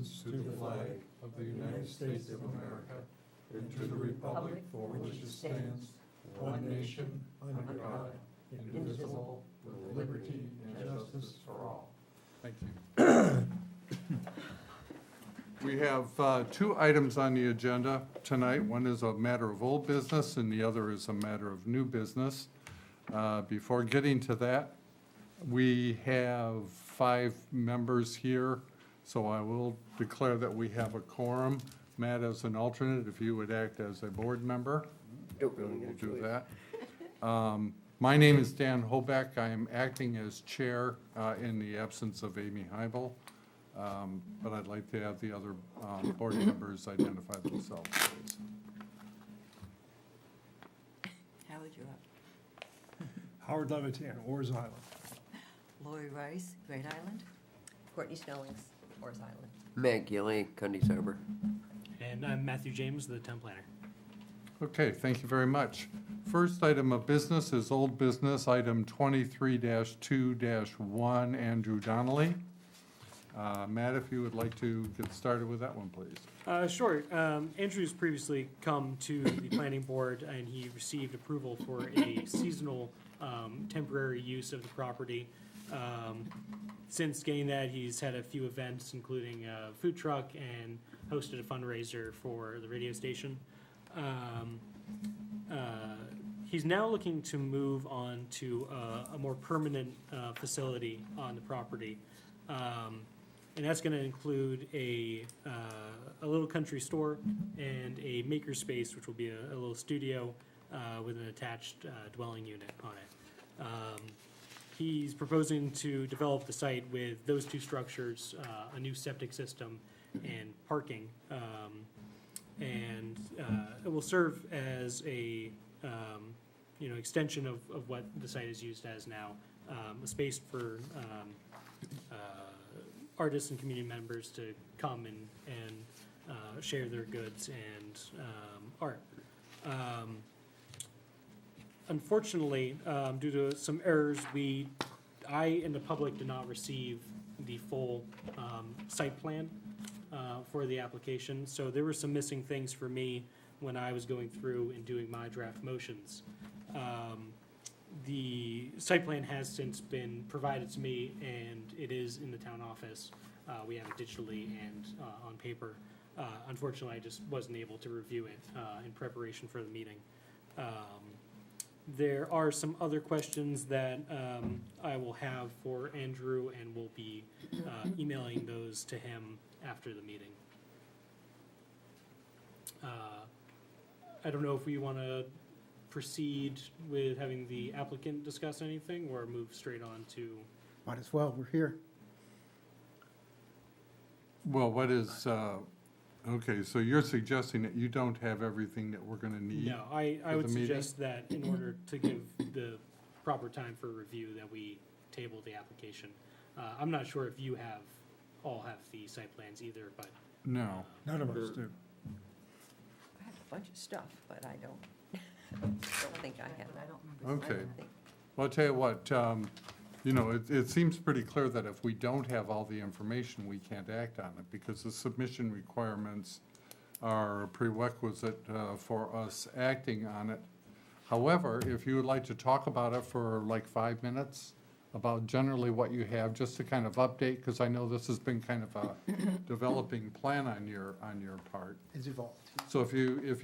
allegiance to the flag of the United States of America and to the republic for which it stands, one nation, under God, indivisible, with liberty and justice for all. Thank you. We have two items on the agenda tonight. One is a matter of old business and the other is a matter of new business. Before getting to that, we have 5 members here, so I will declare that we have a quorum. Matt as an alternate, if you would act as a board member, we'll do that. My name is Dan Hoback. I am acting as chair in the absence of Amy Heibel, but I'd like to have the other board members identify themselves, please. Howard, you're up. Howard Levitan, Oars Island. Lori Rice, Great Island. Courtney Snellings, Oars Island. Matt Gilly, Cundy Sober. And I'm Matthew James, the town planner. Okay, thank you very much. First item of business is old business, item 23-2-1, Andrew Donnelly. Matt, if you would like to get started with that one, please. Sure. Andrew's previously come to the planning board and he received approval for a seasonal temporary use of the property. Since getting that, he's had a few events, including a food truck and hosted a fundraiser for the radio station. He's now looking to move on to a more permanent facility on the property. And that's going to include a little country store and a maker space, which will be a little studio with an attached dwelling unit on it. He's proposing to develop the site with those two structures, a new septic system and parking. And it will serve as a extension of what the site is used as now, a space for artists and community members to come and share their goods and art. Unfortunately, due to some errors, I and the public did not receive the full site plan for the application. So there were some missing things for me when I was going through and doing my draft motions. The site plan has since been provided to me and it is in the town office. We have it digitally and on paper. Unfortunately, I just wasn't able to review it in preparation for the meeting. There are some other questions that I will have for Andrew and will be emailing those to him after the meeting. I don't know if we want to proceed with having the applicant discuss anything or move straight on to... Might as well, we're here. Well, what is, okay, so you're suggesting that you don't have everything that we're going to need? No, I for would the meeting? suggest that in order to give the proper time for review that we table the application. I'm not sure if you all have the site plans either, but... No. None of us do. I have a bunch of stuff, but I don't think I have. I don't remember. Okay. Well, I'll tell you what, it seems pretty clear that if we don't have all the information, we can't act on it because the submission requirements are a prerequisite for us acting on it. However, if you would like to talk about it for like 5 minutes, about generally what you have, just to kind of update, because I know this has been kind of a developing plan on your part. It's evolved. So if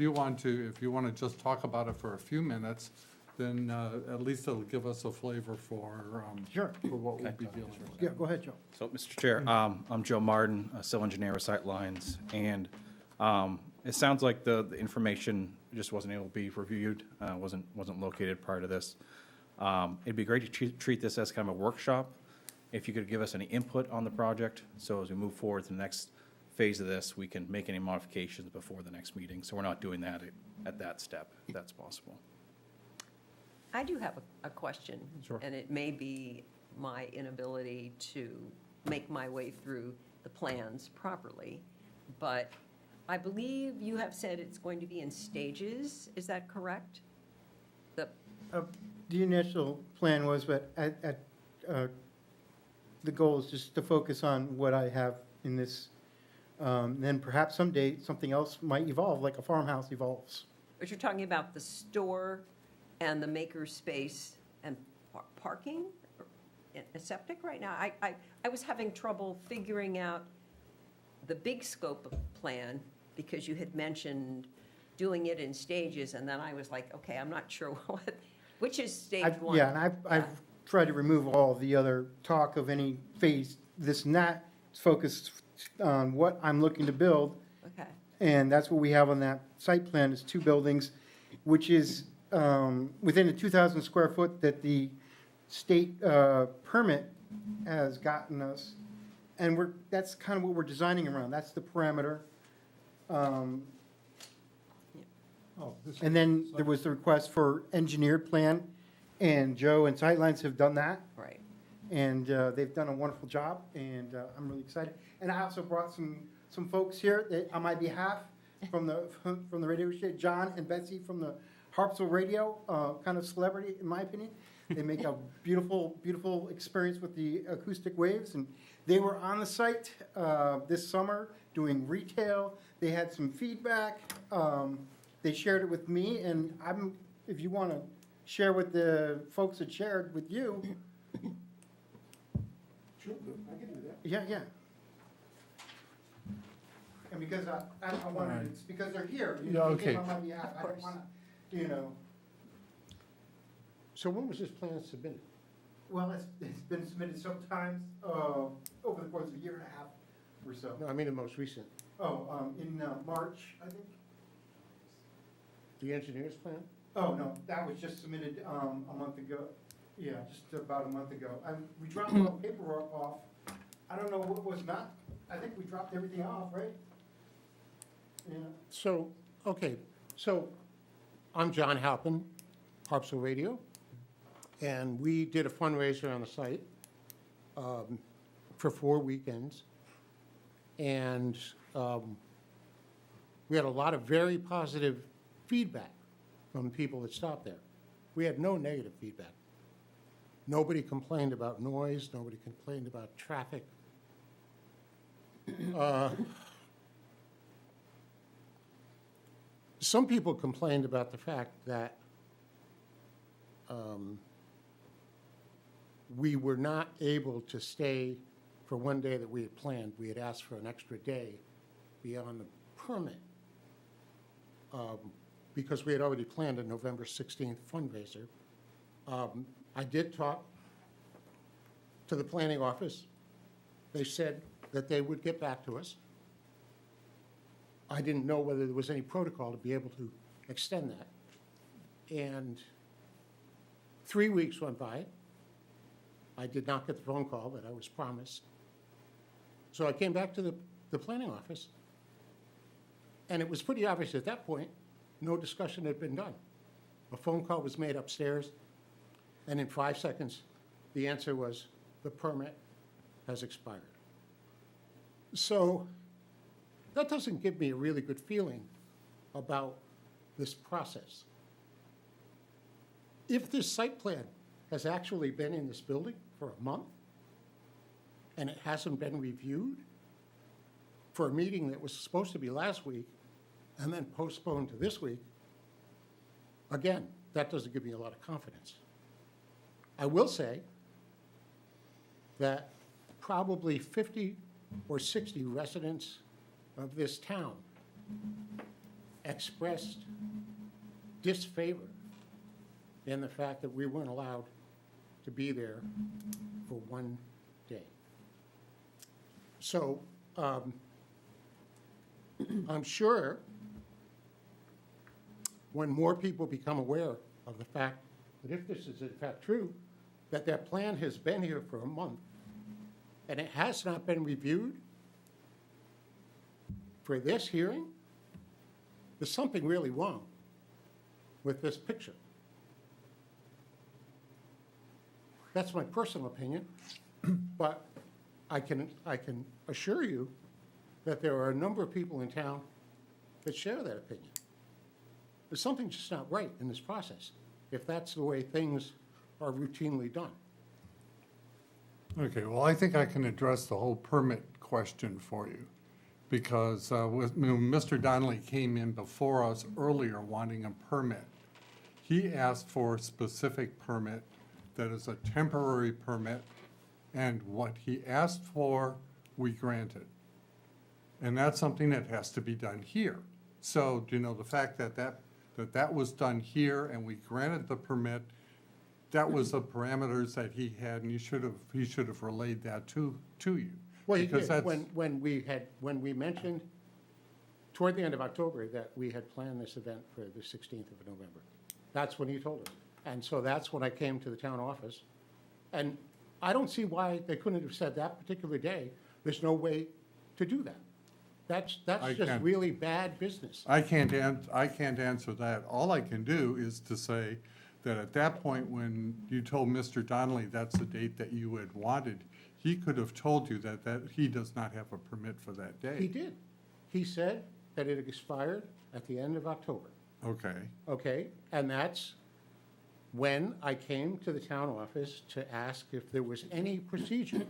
you want to just talk about it for a few minutes, then at least it'll give us a flavor for Sure. for what we'll be dealing with. Yeah, go ahead, Joe. So, Mr. Chair, I'm Joe Martin, a civil engineer with Sightlines, and it sounds like the information just wasn't able to be reviewed, wasn't located prior to this. It'd be great to treat this as kind of a workshop. If you could give us any input on the project, so as we move forward to the next phase of this, we can make any modifications before the next meeting. So we're not doing that at that step, if that's possible. I do have a question. Sure. And it may be my inability to make my way through the plans properly, but I believe you have said it's going to be in stages. Is that correct? The initial plan was, but the goal is just to focus on what I have in this Then perhaps someday, something else might evolve, like a farmhouse evolves. But you're talking about the store and the maker space and parking? A septic right now? I was having trouble figuring out the big scope of plan because you had mentioned doing it in stages, and then I was like, okay, I'm not sure which is stage one? Yeah, and I've tried to remove all the other talk of any phase, this and that, focused on what I'm looking to build. Okay, And that's what we have on that site plan, is 2 buildings, which is within the 2,000 square foot that the state permit has gotten us. And that's kind of what we're designing around, that's the parameter. Oh, this And then there was the request for engineered plan, and Joe and Sightlines have done that. right. And they've done a wonderful job, and I'm really excited. And I also brought some folks here that, on my behalf from the radio station, John and Betsy from the Harpswell Radio, kind of celebrity in my opinion. They make a beautiful, beautiful experience with the acoustic waves, and they were on the site this summer doing retail. They had some feedback. They shared it with me, and if you want to share with the folks that shared with you. Sure, I can do that. Yeah. And because I wanted, it's because they're here. Yeah, okay. On my behalf, I don't want to, So when was this plan submitted? well, it's been submitted sometimes over the course of a year and a half or so. No, I mean the most recent. In March, I think. The engineer's plan? Oh, no, that was just submitted a month ago. Yeah, just about a month ago. We dropped all the paperwork off. I don't know what was not, I think we dropped everything off, right? Yeah. So, okay, so I'm John Halpin, Harpswell Radio, and we did a fundraiser on the site for 4 weekends. And we had a lot of very positive feedback from people that stopped there. We had no negative feedback. Nobody complained about noise, nobody complained about traffic. Some people complained about the fact that we were not able to stay for one day that we had planned. We had asked for an extra day beyond the permit because we had already planned a November 16th fundraiser. I did talk to the planning office. They said that they would get back to us. I didn't know whether there was any protocol to be able to extend that. And 3 weeks went by. I did not get the phone call that I was promised. So I came back to the planning office, and it was pretty obvious at that point, no discussion had been done. A phone call was made upstairs, and in 5 seconds, the answer was, the permit has expired. So that doesn't give me a really good feeling about this process. If this site plan has actually been in this building for a month, and it hasn't been reviewed for a meeting that was supposed to be last week, and then postponed to this week, again, that doesn't give me a lot of confidence. I will say that probably 50 or 60 residents of this town expressed disfavor in the fact that we weren't allowed to be there for one day. So I'm sure when more people become aware of the fact that if this is in fact true, that that plan has been here for a month and it has not been reviewed for this hearing, there's something really wrong with this picture. That's my personal opinion, but I can assure you that there are a number of people in town that share that opinion. There's something just not right in this process, if that's the way things are routinely done. Okay, well, I think I can address the whole permit question for you. Because when Mr. Donnelly came in before us earlier wanting a permit, he asked for a specific permit that is a temporary permit, and what he asked for, we granted. And that's something that has to be done here. So, you know, the fact that was done here and we granted the permit, that was the parameters that he had, and he should have relayed that to you. Well, he Because did, that's- when we mentioned toward the end of October that we had planned this event for the 16th of November. That's when he told us. And so that's when I came to the town office. And I don't see why they couldn't have said that particular day, there's no way to do that. That's I just can't- really bad business. I can't answer that. All I can do is to say that at that point, when you told Mr. Donnelly that's the date that you had wanted, he could have told you that he does not have a permit for that day. He did. He said that it expired at the end of October, Okay, okay? And that's when I came to the town office to ask if there was any procedure.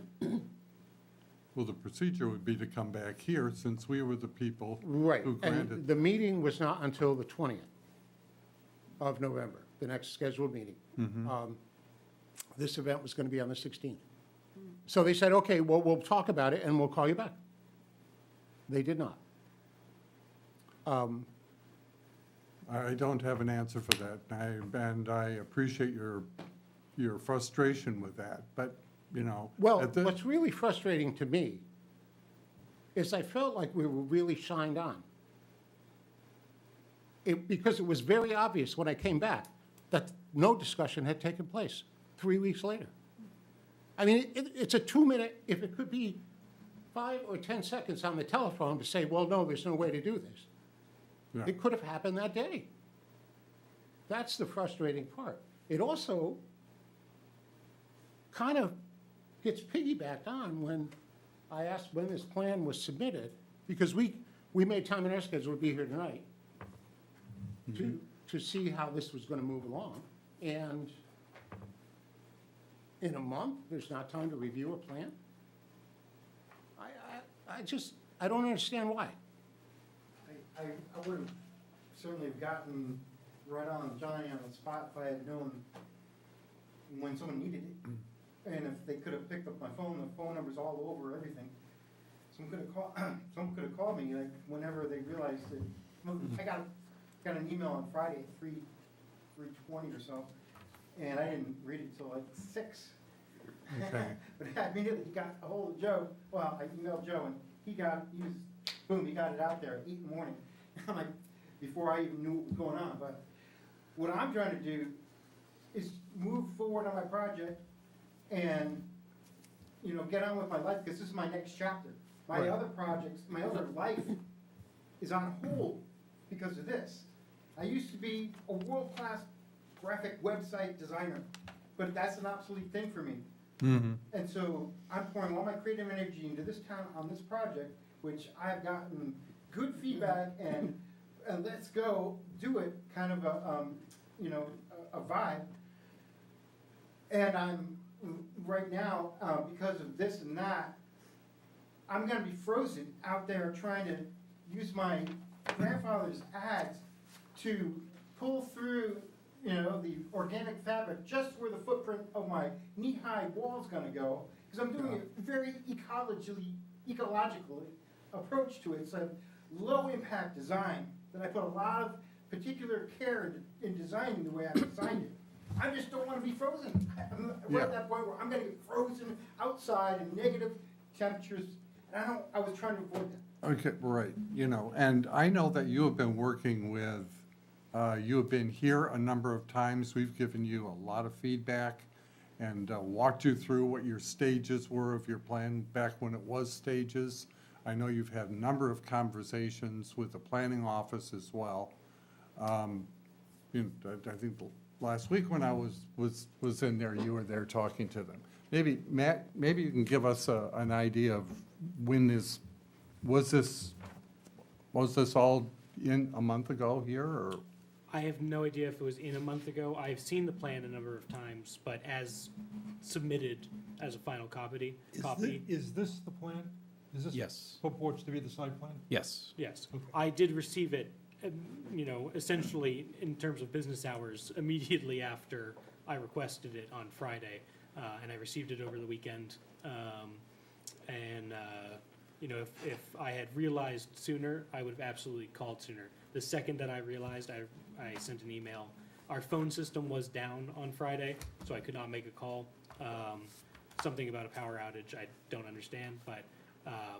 well, the procedure would be to come back here, since we were the people Right, who granted. and the meeting was not until the 20th of November, the next scheduled meeting. This event was going to be on the 16th. So they said, okay, well, we'll talk about it and we'll call you back. They did not. I don't have an answer for that, and I appreciate your frustration with that, but, you know. Well, at the- what's really frustrating to me is I felt like we were really shined on. Because it was very obvious when I came back that no discussion had taken place 3 weeks later. I mean, it's a 2-minute, if it could be 5 or 10 seconds on the telephone to say, well, no, there's no way to do this. Yeah. It could have happened that day. That's the frustrating part. It also kind of gets piggybacked on when I asked when this plan was submitted, because we made time in our schedule to be here tonight to see how this was going to move along. And in a month, there's not time to review a plan? I don't understand why. I would have certainly have gotten right on Johnny on the spot if I had known when someone needed it. And if they could have picked up my phone, the phone number's all over everything. Someone could have called me, like, whenever they realized that, I got an email on Friday at 3:20 or so, and I didn't read it till like 6. Okay. But I immediately got a hold of Joe, well, I emailed Joe, and he got it out there at 8 in the morning. I'm like, before I even knew what was going on, but what I'm trying to do is move forward on my project and, you know, get on with my life, because this is my next chapter. My Right. other projects, my other life is on hold because of this. I used to be a world-class graphic website designer, but that's an obsolete thing for me. Mhm. And so I'm pouring all my creative energy into this town on this project, which I've gotten good feedback and let's go do it kind of a vibe. And I'm right now, because of this and that, I'm gonna be frozen out there trying to use my grandfather's ads to pull through, you know, the organic fabric just where the footprint of my knee-high wall's gonna go, because I'm doing a very ecologically approach to it. It's a low-impact design that I put a lot of particular care in designing the way I designed it. I just don't want to be frozen. We're at that point where I'm gonna get frozen outside in negative temperatures, and I was trying to avoid that. Okay, right, you know, and I know that you have been working with, you have been here a number of times. We've given you a lot of feedback and walked you through what your stages were of your plan back when it was stages. I know you've had a number of conversations with the planning office as well. You know, I think last week when I was in there, you were there talking to them. Maybe, Matt, maybe you can give us an idea of when was this all in a month ago here, or? I have no idea if it was in a month ago. I've seen the plan a number of times, but as submitted as a final copy. Is this the plan? Is this Yes, purports to be the site plan? yes. Yes, I did receive it, essentially in terms of business hours, immediately after I requested it on Friday, and I received it over the weekend. If I had realized sooner, I would have absolutely called sooner. The second that I realized, I sent an email. Our phone system was down on Friday, so I could not make a call. Something about a power outage, I don't understand, but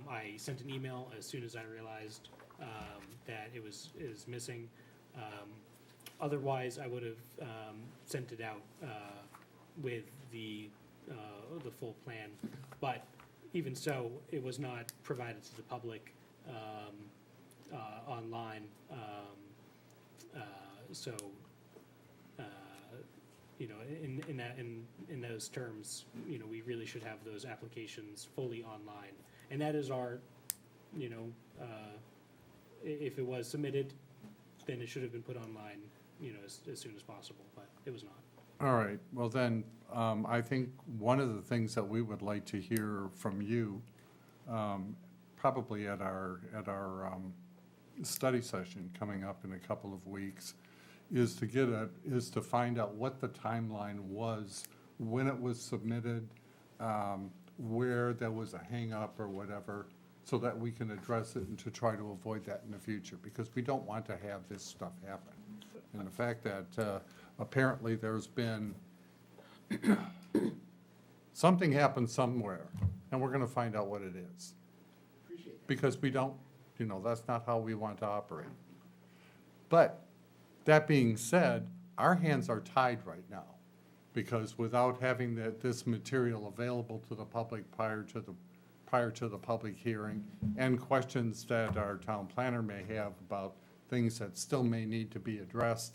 I sent an email as soon as I realized that is missing. Otherwise, I would have sent it out with the full plan. But even so, it was not provided to the public online. So, in those terms, we really should have those applications fully online. And that is our, if it was submitted, then it should have been put online, as soon as possible, but it was not. All right, well then, I think one of the things that we would like to hear from you, probably at our study session coming up in a couple of weeks, is to find out what the timeline was, when it was submitted, where there was a hang-up or whatever, so that we can address it and to try to avoid that in the future, because we don't want to have this stuff happen. And the fact that apparently there's been, something happened somewhere, and we're gonna find out what it is. Because we don't, that's not how we want to operate. But, that being said, our hands are tied right now, because without having this material available to the public prior to the public hearing, and questions that our town planner may have about things that still may need to be addressed,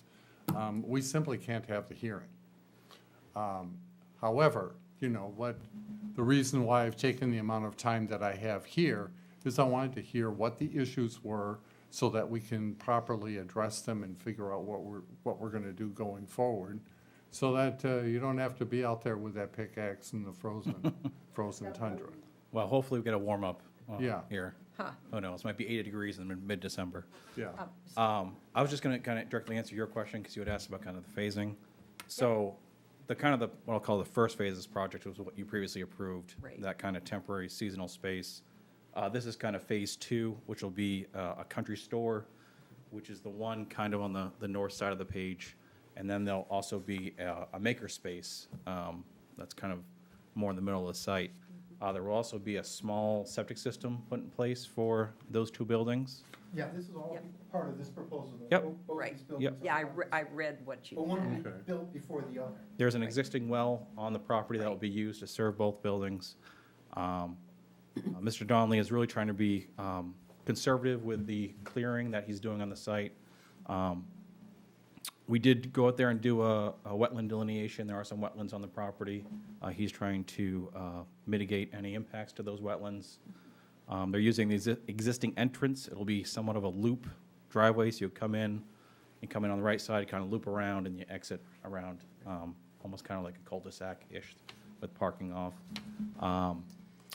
we simply can't have the hearing. However, the reason why I've taken the amount of time that I have here is I wanted to hear what the issues were so that we can properly address them and figure out what we're gonna do going forward, so that you don't have to be out there with that pickaxe in the frozen tundra. Well, hopefully we get a warm up Yeah. here. Huh. Who knows, might be 80 degrees in mid-December. Yeah, I was just gonna kind of directly answer your question, because you had asked about kind of the phasing. So, what I'll call the first phase of this project was what you previously approved. Right. That kind of temporary seasonal space. This is kind of phase 2, which will be a country store, which is the one kind of on the north side of the page. And then there'll also be a maker space that's kind of more in the middle of the site. There will also be a small septic system put in place for those two buildings. Yeah, this is all Yep. part of this proposal. Yep. Both Right. these buildings Yep. are Yeah, part of I this. read what you But one will had. be Okay. built before the other. There's an Right. existing well on the property that will Right. be used to serve both buildings. Mr. Donnelly is really trying to be conservative with the clearing that he's doing on the site. We did go out there and do a wetland delineation. There are some wetlands on the property. He's trying to mitigate any impacts to those wetlands. They're using the existing entrance. It'll be somewhat of a loop driveway, so you come in on the right side, kind of loop around, and you exit around, almost kind of like a cul-de-sac-ish with parking off.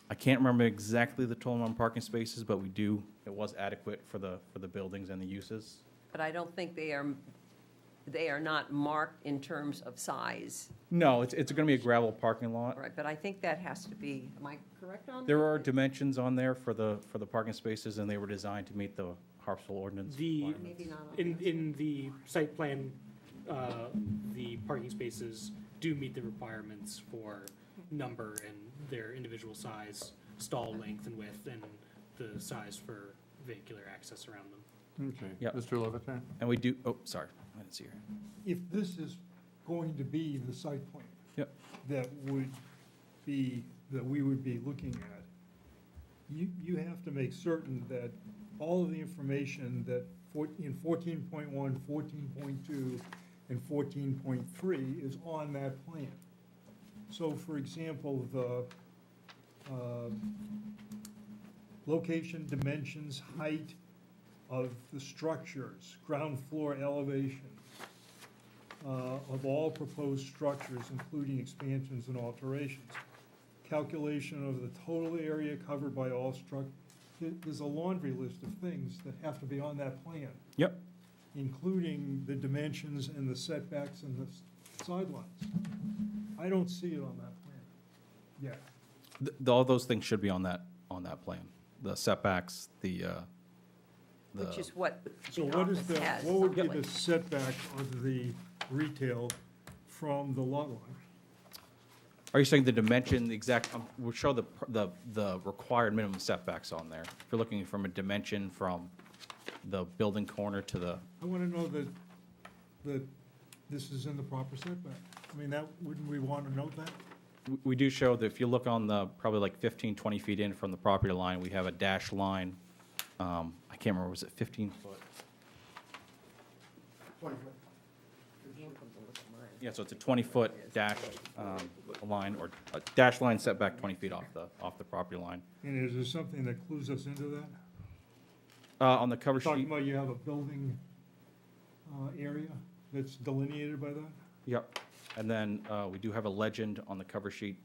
I can't remember exactly the total amount of parking spaces, but it was adequate for the buildings and the uses. But I don't think they are not marked in terms of size, No, it's going to be a gravel parking lot. right? But I think that has to be, am I correct on that? There are dimensions on there for the parking spaces, and they were designed to meet the Harpswell ordinance. The, requirements. Maybe not on this. in the site plan, the parking spaces do meet the requirements for number and their individual size, stall length and width, and the size for vehicular access around them. okay. Yep. Mr. Levitan? And we do, sorry, I didn't see her. If this is going to be the site plan. Yep. That we would be looking at, you have to make certain that all of the information that in 14.1, 14.2, and 14.3 is on that plan. So, for example, the location, dimensions, height of the structures, ground floor elevation of all proposed structures, including expansions and alterations, calculation of the total area covered by all there's a laundry list of things that have to be on that plan, Yep. including the dimensions and the setbacks and the sidelines. I don't see it on that plan yet. All those things should be on that plan. The setbacks, Which is what So the what is office has. what would be something. the setback of the retail from the lot line? Are you saying the dimension, the exact, we'll show the required minimum setbacks on there. If you're looking from a dimension from the building corner to the, I want to know that this is in the proper setback. I mean, wouldn't we want to note that? we do show that if you look on the, probably like 15, 20 feet in from the property line, we have a dashed line. I can't remember, was it 15 foot? 20 foot. Yeah, so it's a 20-foot dashed line, or a dashed line setback 20 feet off the property line. And is there something that clues us into that? On the cover Talking sheet, about you have a building area that's delineated by that? yep. And then we do have a legend on the cover sheet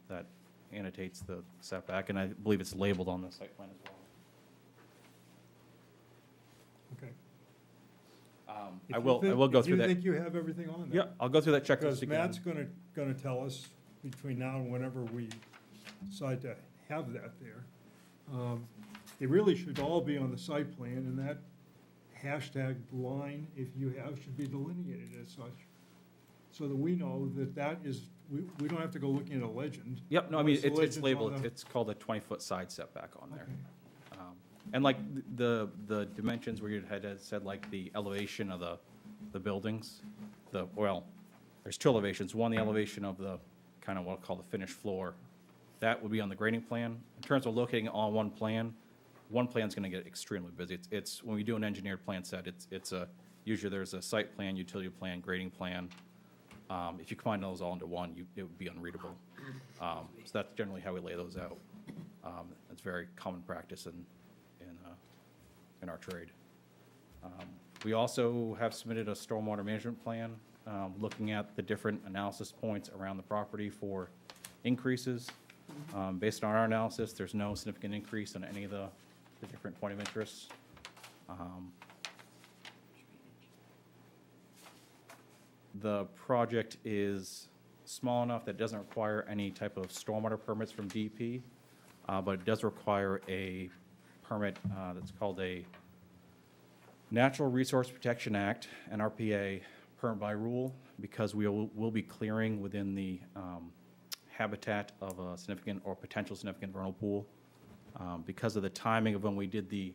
that annotates the setback, and I believe it's labeled on the site plan as well. Okay. I will go through If you that. think you have everything on there? Yeah, I'll go through that checklist Because again. Matt's gonna tell us between now and whenever we decide to have that there. They really should all be on the site plan, and that hashtag line, if you have, should be delineated as such. So that we know that is, we don't have to go looking at a legend. Yep, no, I mean, What's the it's legends on labeled, the- it's called a 20-foot side setback on there. Okay. And like the dimensions where you had said, like the elevation of the buildings, there's two elevations. One, the elevation of the kind of what I'll call the finished floor. That would be on the grading plan. In terms of locating it on one plan's gonna get extremely busy. It's, when we do an engineered plan set, usually there's a site plan, utility plan, grading plan. If you combine those all into one, it would be unreadable. So that's generally how we lay those out. It's very common practice in our trade. We also have submitted a stormwater management plan, looking at the different analysis points around the property for increases. Based on our analysis, there's no significant increase on any of the different point of interests. The project is small enough that it doesn't require any type of stormwater permits from DEP, but it does require a permit that's called a Natural Resource Protection Act, NRPA, permit by rule, because we'll be clearing within the habitat of a significant or potential significant vernal pool. Because of the timing of when we did the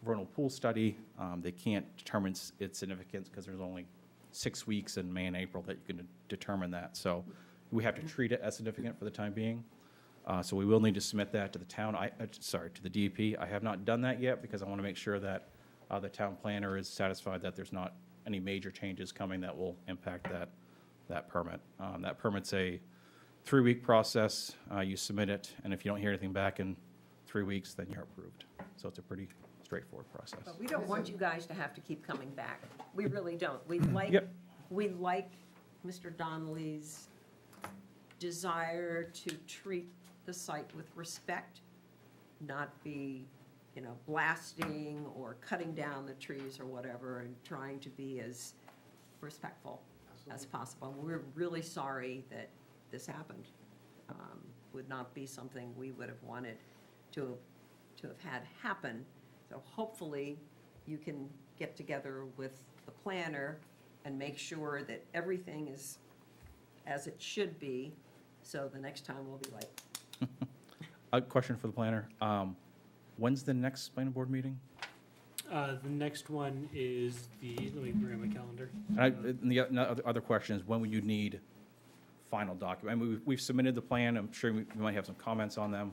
vernal pool study, they can't determine its significance because there's only 6 weeks in May and April that you can determine that. So we have to treat it as significant for the time being. So we will need to submit that to the town, to the DEP. I have not done that yet because I want to make sure that the town planner is satisfied that there's not any major changes coming that will impact that permit. That permit's a 3-week process. You submit it, and if you don't hear anything back in 3 weeks, then you're approved. So it's a pretty straightforward process. But we don't want you guys to have to keep coming back. We really don't. Yep. We like Mr. Donnelly's desire to treat the site with respect, not be, blasting or cutting down the trees or whatever, and trying to be as respectful as possible. We're really sorry that this happened. Would not be something we would have wanted to have had happen. So hopefully you can get together with the planner and make sure that everything is as it should be, so the next time we'll be like, A question for the planner. When's the next planning board meeting? The next one is let me bring up my calendar. And the other question is, when would you need final document? I mean, we've submitted the plan. I'm sure we might have some comments on them.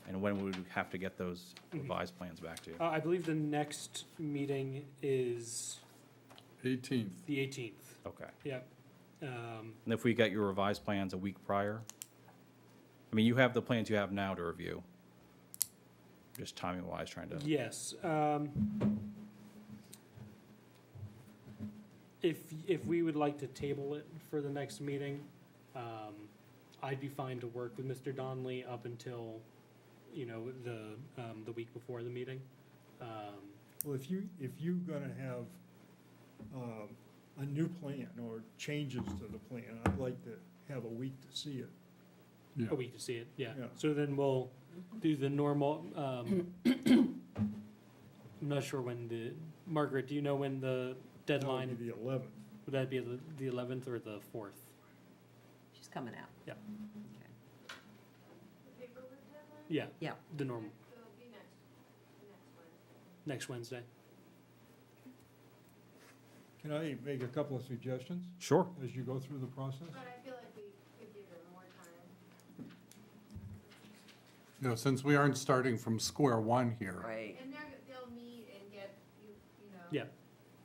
And when would we have to get those revised plans back to you? I believe the next meeting is 18th. the 18th. Okay. Yep. And if we get your revised plans a week prior? I mean, you have the plans you have now to review. Just timing-wise, trying to... Yes. If we would like to table it for the next meeting, I'd be fine to work with Mr. Donnelly up until, the week before the meeting. Well, if you're gonna have a new plan or changes to the plan, I'd like to have a week to see it. Yeah. A week to see it, yeah. Yeah. So then we'll do the normal, I'm not sure when Margaret, do you know when the deadline, That'll be the 11th. would that be the 11th or the 4th? She's coming out. Yeah. Okay. Yeah. Yeah. The normal. Next Wednesday. Can I make a couple of suggestions Sure. as you go through the process? But I feel like we could give them more time. Since we aren't starting from square one here. Right. And they'll meet and get, you know. Yeah.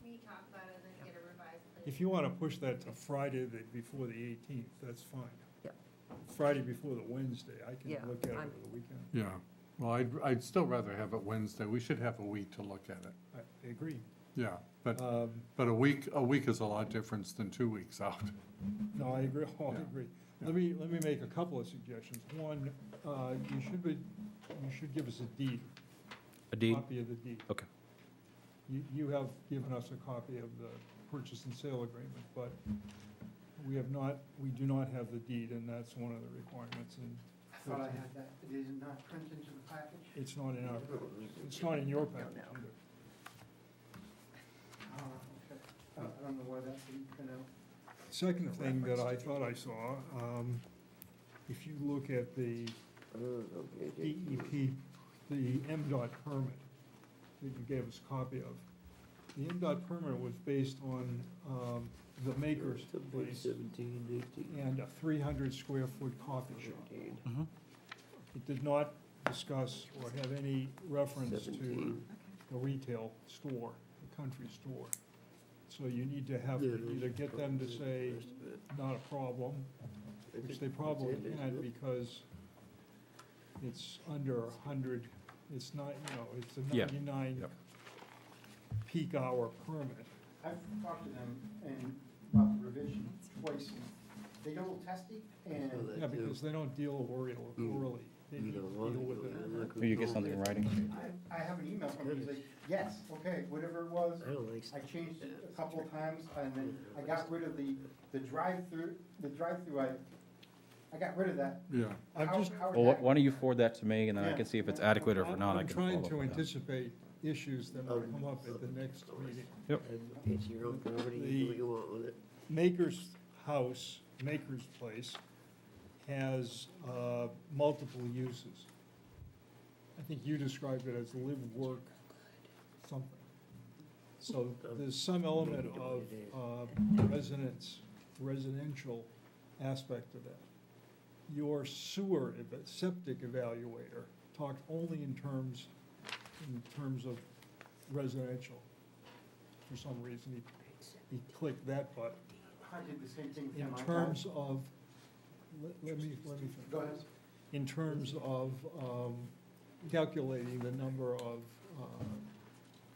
Meet, talk about it, and then get a revised plan. If you want to push that to Friday before the 18th, that's fine. Yep. Friday before the Wednesday, I Yeah, can look at it I'm- over the weekend. Yeah. Well, I'd still rather have it Wednesday. We should have a week to look at it. I agree. Yeah, but Um, a week is a lot different than 2 weeks out. No, I agree, I Yeah. agree. Let me make a couple of suggestions. One, you should give us a deed, A deed? copy of the deed. Okay. You have given us a copy of the purchase and sale agreement, but we do not have the deed, and that's one of the requirements, and I thought I had that. It is not printed into the package? it's not in our, it's not in your package no. either. Okay. I don't know why that didn't print out. Second thing that I thought I saw, if you look at the DEP, the MDOT permit that you gave us a copy of, the MDOT permit was based on the maker's place and a 300 square foot coffee shop. Mhm. It did not discuss or have any reference to the retail store, the country store. So you need to have to either get them to say, not a problem, which they probably can because it's under 100, it's not, it's a Yeah. 99 Yep. peak hour permit. I've talked to them and about the revision twice, and they get a little testy, and Yeah, because they don't deal orally. They need to deal with it. Will you get something in writing? I have an email from him, he's like, yes, okay, whatever it was. I changed it a couple of times, and then I got rid of the drive-through, I got rid of that. Yeah. I'm just, Well, why don't you forward that to me, and then I can see if it's adequate, or if not, I I'm can trying follow to up with that. anticipate issues that might come up at the next meeting. It's your own property, you do what you want with it. Maker's House, Maker's Place, has multiple uses. I think you described it as live, work, something. So there's some element of residential aspect of that. Your septic evaluator talked only in terms of residential. For some reason, he clicked that button. I did the same thing for In my terms house. of, let me finish. Go ahead. In terms of calculating the number of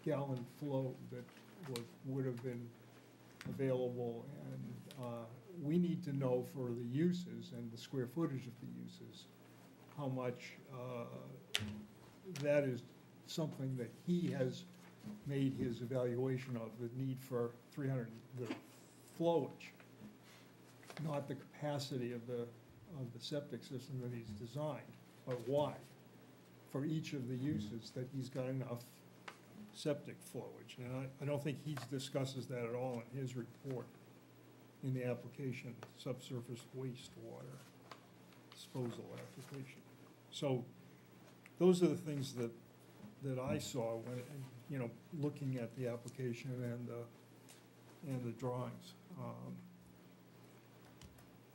gallon flow that would have been available, and we need to know for the uses and the square footage of the uses, how much that is something that he has made his evaluation of, the need for 300, the flowage, not the capacity of the septic system that he's designed, but why? For each of the uses that he's got enough septic flowage. And I don't think he discusses that at all in his report, in the application, subsurface wastewater disposal application. So those are the things that I saw when, looking at the application and the drawings.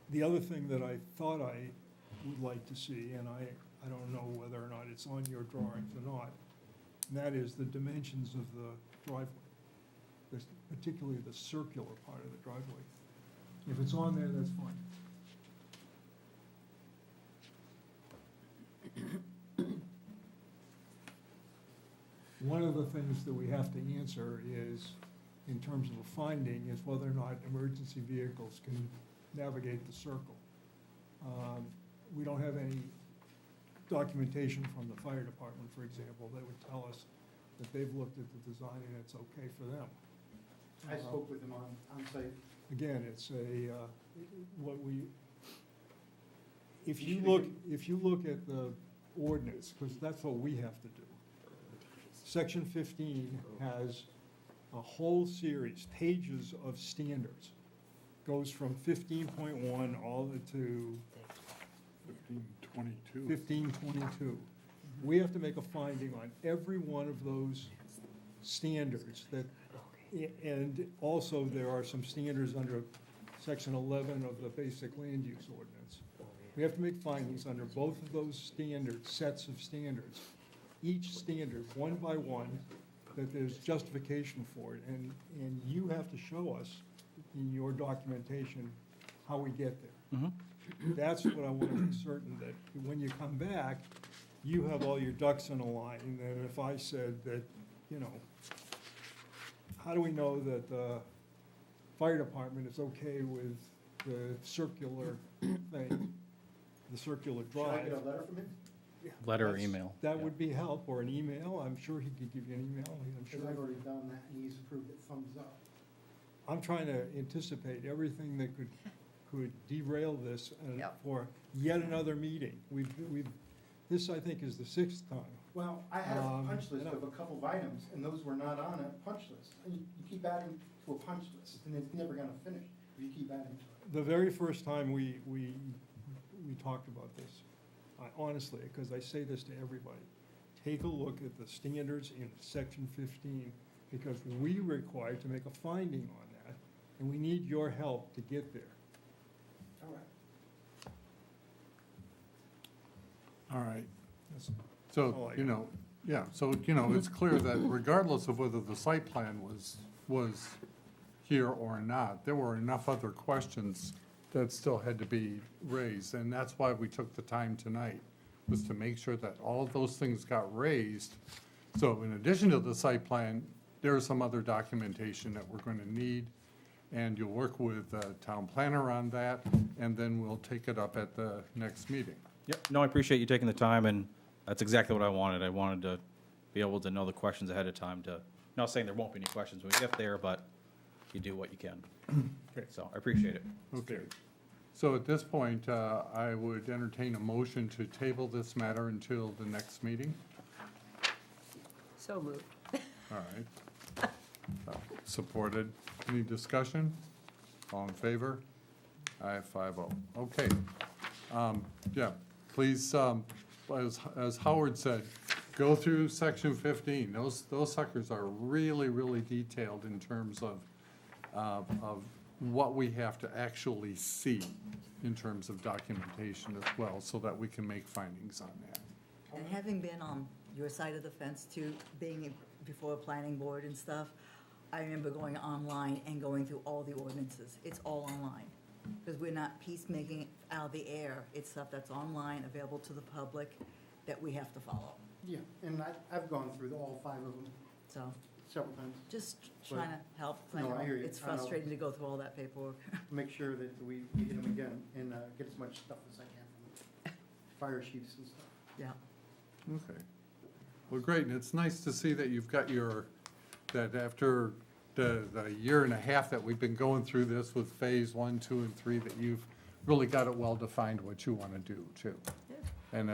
The other thing that I thought I would like to see, and I don't know whether or not it's on your drawings or not, and that is the dimensions of the driveway, particularly the circular part of the driveway. If it's on there, that's fine. One of the things that we have to answer is, in terms of a finding, is whether or not emergency vehicles can navigate the circle. We don't have any documentation from the fire department, for example, that would tell us that they've looked at the design and it's okay for them. I spoke with him on site. Again, it's a, what we, if You you should- look at the ordinance, because that's what we have to do. Section 15 has a whole series, pages of standards. Goes from 15.1 all the way to 1522. 1522. We have to make a finding on every one of those standards that, and also there are some standards under section 11 of the basic land use ordinance. We have to make findings under both of those standards, sets of standards. Each standard, one by one, that there's justification for it, and you have to show us in your documentation how we get there. Mhm. That's what I want to be certain that when you come back, you have all your ducks in a line, and then if I said that, you know, how do we know that the fire department is okay with the circular thing, the circular Should I get a drive? letter from him? Letter or That's- email. That Yeah. would be help, or an email, I'm sure he could give you an email, I'm Because I've sure. already done that, and he's approved it, thumbs up. I'm trying to anticipate everything that could derail this Yep. for yet another meeting. This, I think, is the 6th time. Well, I had a punch list no. of a couple of items, and those were not on a punch list. And you keep adding to a punch list, and it's never gonna finish if you keep adding to it. The very first time we talked about this, honestly, because I say this to everybody, take a look at the standards in section 15, because we require to make a finding on that, and we need your help to get there. All right. All right. That's all So, I you got. know, yeah, so, you know, it's clear that regardless of whether the site plan was here or not, there were enough other questions that still had to be raised, and that's why we took the time tonight, was to make sure that all of those things got raised. So in addition to the site plan, there is some other documentation that we're going to need, and you'll work with the town planner on that, and then we'll take it up at the next meeting. Yep, no, I appreciate you taking the time, and that's exactly what I wanted. I wanted to be able to know the questions ahead of time to, not saying there won't be any questions when we get there, but you do what you can. Okay. So I appreciate it. Okay. So at this point, I would entertain a motion to table this matter until the next meeting. So moved. All right. Supported. Any discussion? All in favor? Aye, 5-0. Okay. Yeah, please, as Howard said, go through section 15. Those suckers are really, really detailed in terms of what we have to actually see in terms of documentation as well, so that we can make findings on that. And having been on your side of the fence too, being before a planning board and stuff, I remember going online and going through all the ordinances. It's all online. Because we're not peacemaking it out of the air. It's stuff that's online, available to the public, that we have to follow. Yeah, and I've gone through all 5 of them So several times. just trying to help. I No, I know hear you. it's frustrating to go through all that paperwork. Make sure that we hit them again and get as much stuff as I can from them. Fire chiefs and stuff. Yeah. Okay. Well, great, and it's nice to see that you've got that after the year and a half that we've been going through this with phase 1, 2, and 3, that you've really got it well defined what you want to do, too. Yeah. And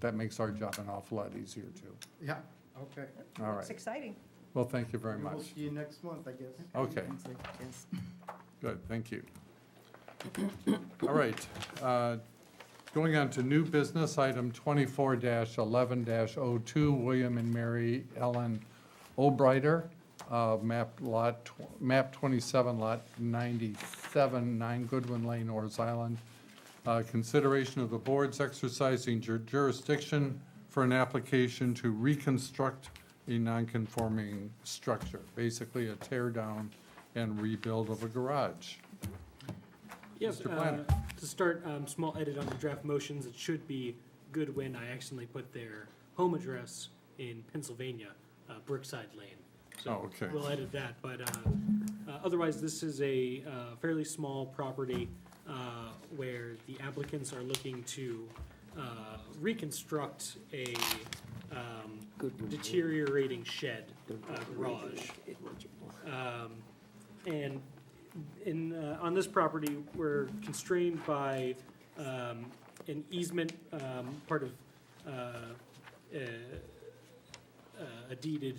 that makes our job an awful lot easier, too. Yeah, okay. All It's right. exciting. Well, thank you very We'll much. see you next month, I guess. Okay, Yes. good, thank you. All right, going on to new business, item 24-11-02, William and Mary Ellen O'Brider, map 27, lot 97, 9 Goodwin Lane, Orrs Island. Consideration of the board's exercising jurisdiction for an application to reconstruct a non-conforming structure, basically a tear down and rebuild of a garage. Yes, Mr. Planner. to start, small edit on the draft motions, it should be Goodwin. I accidentally put their home address in Pennsylvania, Brookside Lane. So Oh, okay. we'll edit that, but otherwise, this is a fairly small property. where the applicants are looking to reconstruct a deteriorating shed garage. And on this property, we're constrained by an easement, part of a deeded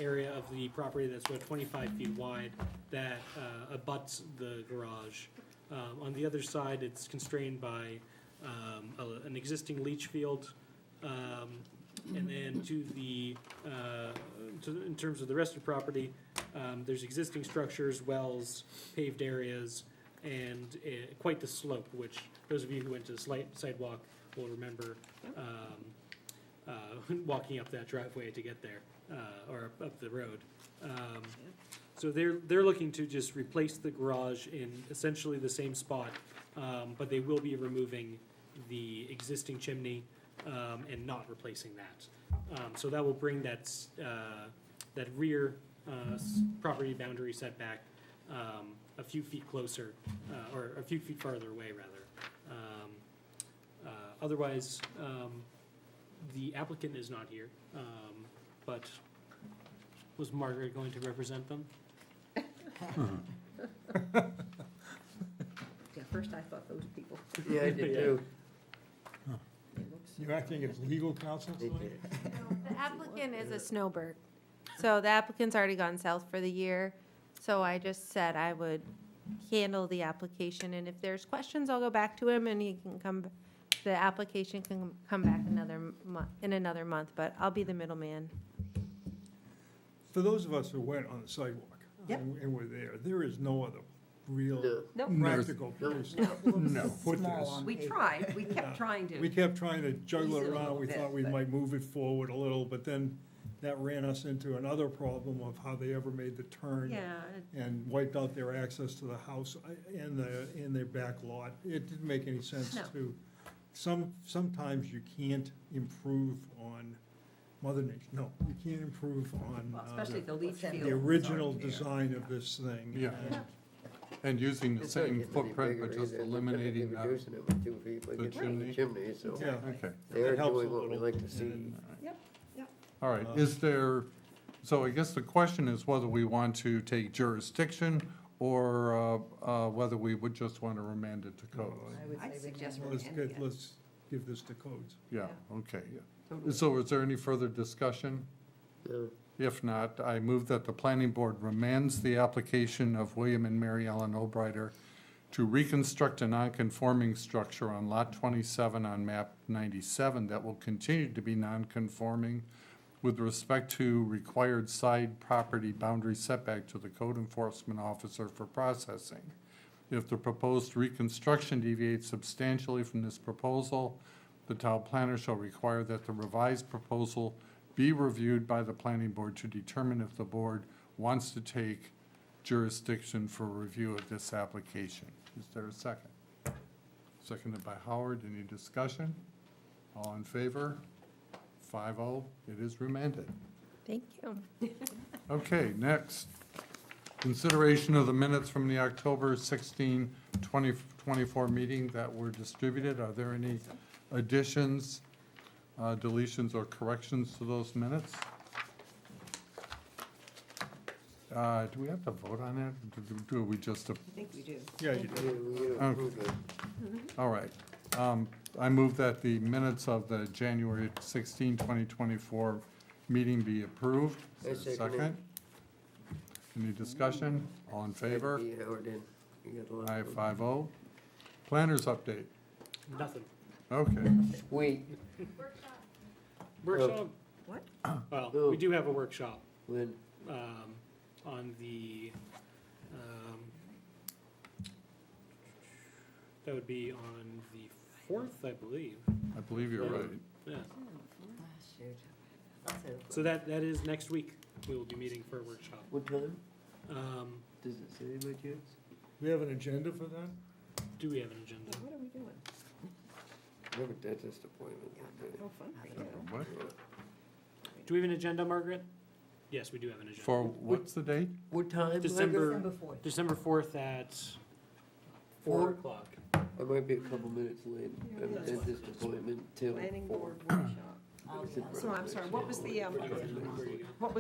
area of the property that's about 25 feet wide that abuts the garage. On the other side, it's constrained by an existing leach field. And then in terms of the rest of the property, there's existing structures, wells, paved areas, and quite the slope, which those of you who went to the sidewalk will remember walking up that driveway to get there, or up the road. So they're looking to just replace the garage in essentially the same spot, but they will be removing the existing chimney and not replacing that. So that will bring that rear property boundary setback a few feet closer, or a few feet farther away, rather. Otherwise, the applicant is not here, but was Margaret going to represent them? Yeah, first I thought those people. Yeah, I did too. You're acting as legal counsel They tonight? did. The applicant is a snowbird. So the applicant's already gone south for the year. So I just said I would handle the application, and if there's questions, I'll go back to him and he can come, the application can come back in another month, but I'll be the middleman. For those of us who went on the sidewalk Yep. and were there is no other real No. Nope. practical place No. to put Small this. on We paper. tried, we kept trying We to. kept trying to juggle Ease it it a around, little we bit, thought we but- might move it forward a little, but then that ran us into another problem of how they ever made the turn. Yeah, And wiped out their access to the house in their back lot. It didn't make any sense No. to, sometimes you can't improve on Mother Nature. No, you can't improve on well, especially the leach the field. the original design of this thing. Yeah. And And using the It's not same getting any footprint, bigger but just either. They're gonna be eliminating that. reducing it by 2 feet by the getting rid of the chimney, so Yeah. Okay, they're It helps doing a what we little, like to see. and- all right. Is there, so I guess the question is whether we want to take jurisdiction or whether we would just want to remand it to codes. I would I'd say suggest remand. Let's give this to codes. Yeah, okay. Totally. So is there any further discussion? No. If not, I move that the planning board remands the application of William and Mary Ellen O'Brider to reconstruct a non-conforming structure on Lot 27 on map 97 that will continue to be non-conforming with respect to required side property boundary setback to the code enforcement officer for processing. If the proposed reconstruction deviates substantially from this proposal, the town planner shall require that the revised proposal be reviewed by the planning board to determine if the board wants to take jurisdiction for review of this application. Is there a second? Seconded by Howard. Any discussion? All in favor? 5-0. It is remanded. Thank you. Okay, next. Consideration of the minutes from the October 16, 2024 meeting that were distributed. Are there any additions, deletions, or corrections to those minutes? Do we have to vote on that? Do we just, I think we do. Yeah, you do. We gotta approve it. all right. I move that the minutes of the January 16, 2024 meeting be approved. Is there a I second it. second? Any discussion? All in favor? Beat Howard in. You got a lot Aye, of them. 5-0. Planners update. Nothing. Okay. Wait, Workshop? What? Well, No. we do have a workshop when, on the, that would be on the 4th, I believe. I believe you're right. Yeah. Shoot. I'll say it. So that is next week. We will be meeting for a workshop. what time? Um, Does it say by chance? We have an agenda for that? Do we have an agenda? What are we doing? I have a dentist appointment that day. Oh, fun for you. What? Do we have an agenda, Margaret? Yes, we do have an agenda. For, what's the date? What time? December- December 4th. December 4th at 4 o'clock. I might be a couple minutes late. I have a dentist appointment till Planning 4. board workshop. I'll be on. So I'm sorry, what was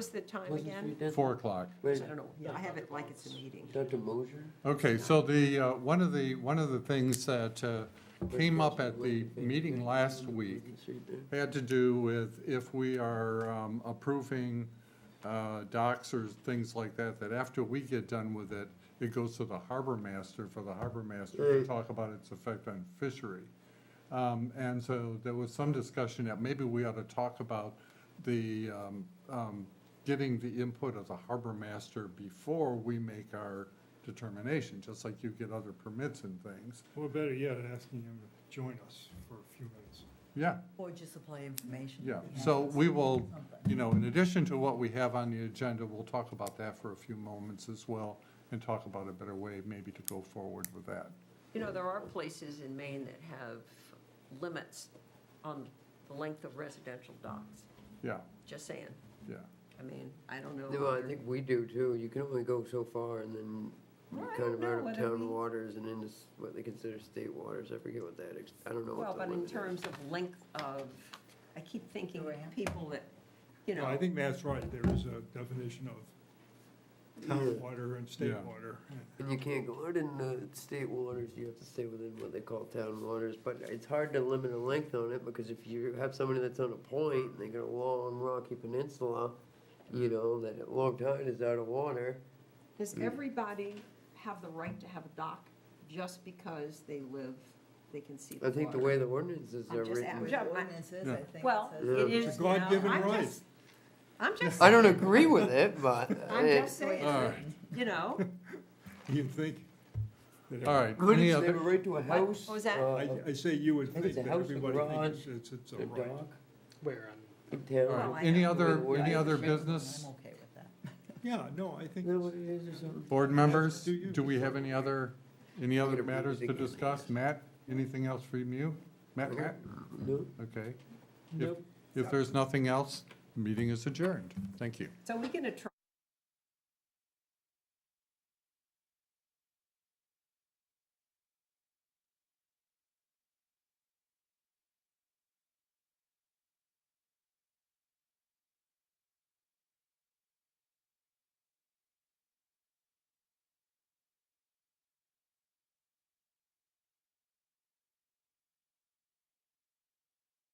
the time again? 4 o'clock. I Wait, don't know, I have it like it's a meeting. Dr. Mosier? Okay, so one of the things that came up at the meeting last week had to do with if we are approving docks or things like that, that after we get done with it, it goes to the harbor master for the harbor master to Right. talk about its effect on fishery. And so there was some discussion that maybe we ought to talk about the, getting the input of the harbor master before we make our determination, just like you get other permits and things. Or better yet, asking him to join us for a few minutes. Yeah, Or just supply information. yeah. if he So has we will, something. in addition to what we have on the agenda, we'll talk about that for a few moments as well and talk about a better way maybe to go forward with that. There are places in Maine that have limits on the length of residential docks, Yeah, just saying. yeah. I mean, I don't know. No, I whether- think we do too. You can only go so far and then Well, you're I kind don't of know out of whether town we- waters and into what they consider state waters. I forget what that, I don't know Well, what the but in limit is. terms of length of, I keep thinking Duran. of people that, Well, I think Matt's right, there is a definition of town Yeah. water and state Yeah. water. And you can't go out in the state waters, you have to stay within what they call town waters, but it's hard to limit a length on it, because if you have somebody that's on a point, and they got a long rocky peninsula, that at low tide is out of water. does everybody have the right to have a dock just because they can see the I water? think the way the ordinances I'm are just written. With Yeah, I- ordinances, I think. Well, says- it Yeah. is It's a God-given now. right. I'm just I don't saying, agree with it, but. I'm just the way it's saying, All right. written. You think? that All right, Good, any they have a other, right to a house. What was that? I say you would If think it's a that house, a everybody garage, thinks it's a a right. dock, Where, in all town. Well, right, I any know. other I'm business? okay with that. Yeah, no, I think, You know what it is or something? Board members, Do you? do we have any other Gotta matters to read it again. discuss? Matt, anything else from you? Matt? No. Okay. Nope. If there's nothing else, meeting is adjourned. Thank you. So we're gonna try